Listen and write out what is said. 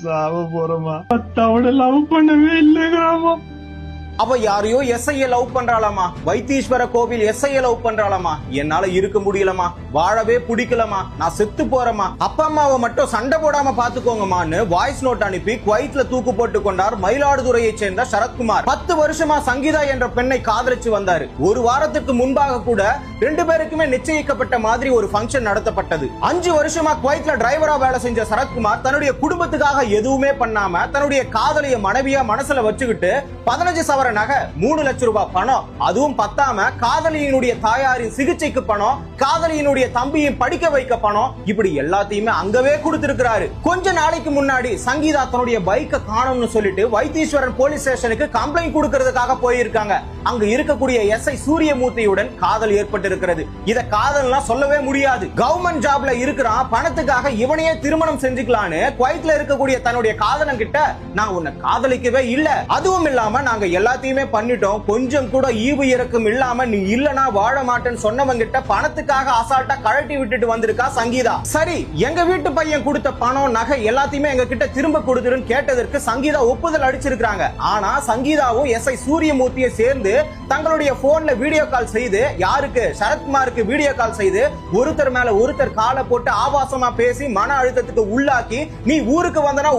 சாவ போறமா. அவட லவ் பண்ணவே இல்லைங்கிறாமா. அவ யாரையோ எஸ்ஐய லவ் பண்றாளாமா. வைத்தீஸ்வர கோவில் எஸ்ஐய லவ் பண்றாளாமா. என்னால இருக்க முடியலமா, வாழவே பிடிக்கலமா, நான் செத்து போறேமா, அப்பா அம்மாவை மட்டும் சண்டை போடாம பாத்துக்கோங்கமான்னு வாய்ஸ் நோட் அனுப்பி குவைத்ல தூக்கு போட்டு கொண்டார் மயிலாடுதுறையை சேர்ந்த சரத்குமார். 10 வருஷமா சங்கீதா என்ற பெண்ணை காதலிச்சு வந்தாரு. ஒரு வாரத்துக்கு முன்பாக கூட 2 பேருக்குமே நிச்சயிக்கப்பட்ட மாதிரி ஒரு ஃபங்க்ஷன் நடத்தப்பட்டது. 5 வருஷமா குவைத்ல டிரைவரா வேலை செஞ்ச சரத்குமார் தன்னுடைய குடும்பத்துக்காக எதுவுமே பண்ணாம தன்னுடைய காதலிய மனைவியா மனசுல வச்சுக்கிட்டு 15 சவர நகை, 3 லட்சம் ரூபாய் பணம், அதுவும் பத்தாம காதலியினுடைய தாயாரின் சிகிச்சைக்கு பணம், காதலியினுடைய தம்பியை படிக்க வைக்க பணம், இப்படி எல்லாத்தையுமே அங்கவே கொடுத்திருக்கிறாரு. கொஞ்ச நாளைக்கு முன்னாடி சங்கீதா தன்னுடைய பைக்கை காணோம்னு சொல்லிட்டு வைத்தீஸ்வரன் போலீஸ் ஸ்டேஷனுக்கு கம்ப்ளைண்ட் கொடுக்கிறதுக்காக போயிருக்காங்க. அங்க இருக்கக்கூடிய எஸ்ஐ சூரியமூர்த்தியுடன் காதல் ஏற்பட்டிருக்கிறது. இத காதல்லாம் சொல்லவே முடியாது. கவர்மெண்ட் ஜாப்ல இருக்கிறான், பணத்துக்காக இவனையே திருமணம் செஞ்சுக்கலான்னு குவைத்ல இருக்கக்கூடிய தன்னுடைய காதலன் கிட்ட நான் உன்னை காதலிக்கவே இல்ல, அதுவும் இல்லாம நாங்க எல்லாத்தையுமே பண்ணிட்டோம், கொஞ்சம் கூட ஈவு இறக்கம் இல்லாம நீ இல்லனா வாழ மாட்டேன்னு சொன்னவங்க கிட்ட பணத்துக்காக அசால்ட்டா கழட்டி விட்டுட்டு வந்திருக்கா சங்கீதா. சரி, எங்க வீட்டு பையன் கொடுத்த பணம் நகை எல்லாத்தையுமே எங்க கிட்ட திரும்ப கொடுத்துருன்னு கேட்டதற்கு சங்கீதா ஒப்புதல் அடிச்சிருக்காங்க. ஆனா சங்கீதாவும் எஸ்ஐ சூரியமூர்த்தியை சேர்ந்து தங்களுடைய போன்ல வீடியோ கால் செய்து, யாருக்கு, சரத்குமாருக்கு வீடியோ கால் செய்து ஒருத்தர் மேல ஒருத்தர் காலை போட்டு ஆபாசமா பேசி மன அழுத்தத்துக்கு உள்ளாக்கி, நீ ஊருக்கு வந்தனா